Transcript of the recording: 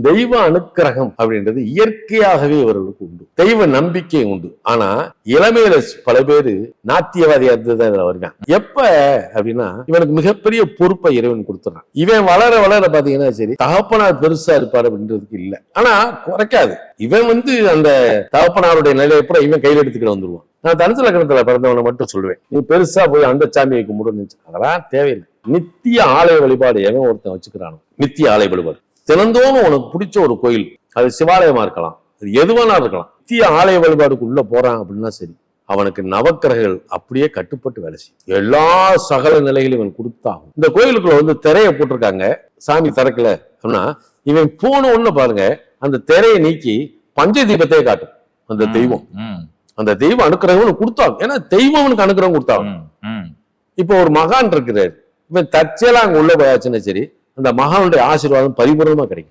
தெய்வ அனுக்கிரகம் அப்படின்றது இயற்கையாகவே இவர்களுக்கு உண்டு, தெய்வ நம்பிக்கை உண்டு. ஆனா இளமையில பல பேரு நாத்தியவாதியா இருந்துதான் இதுல வருவான். எப்ப அப்படின்னா இவனுக்கு மிகப்பெரிய பொறுப்பை இறைவன் கொடுத்துறான். இவன் வளர வளர பாத்தீங்கன்னா சரி தகப்பனார் பெருசா இருப்பாரு அப்படின்றதுக்கு இல்ல, ஆனா குறைக்காது. இவன் அந்த தகப்பனாருடைய நிலையை கூட இவன் கையில் எடுத்துக்கிட்டு வந்துருவான். நான் தனுசு லக்னத்துல பிறந்தவனை மட்டும் சொல்லுவேன், நீ பெருசா போய் அந்த சாமியை கும்பிடுன்னு அதெல்லாம் தேவையில்லை. நித்திய ஆலய வழிபாடு எவன் ஒருத்தன் வச்சுக்கிறானோ, நித்திய ஆலய வழிபாடு தினந்தோறும் உனக்கு பிடிச்ச ஒரு கோயில், அது சிவாலயமா இருக்கலாம், அது எதுவானா இருக்கலாம், நித்திய ஆலய வழிபாடுக்கு உள்ள போறான் அப்படின்னா சரி அவனுக்கு நவக்கிரகங்கள் அப்படியே கட்டுப்பட்டு வேலை செய்யும். எல்லா சகல நிலைகளையும் இவன் கொடுத்தாகும். இந்த கோயிலுக்குள்ள திரையை போட்டிருக்காங்க, சாமி திறக்கல அப்படின்னா இவன் போன ஒண்ணு பாருங்க, அந்த திரையை நீக்கி பஞ்ச தீபத்தையே காட்டும் அந்த தெய்வம். அந்த தெய்வம் அனுக்கிரகம் கொடுத்தாங்க, ஏன்னா தெய்வம் அவனுக்கு அனுக்கிரகம் கொடுத்தாங்க. இப்ப ஒரு மகான் இருக்கிறார், இவன் தற்செயலா அங்க உள்ள போயாச்சுன்னா சரி அந்த மகானுடைய ஆசீர்வாதம் பரிபூர்ணமா கிடைக்கும்.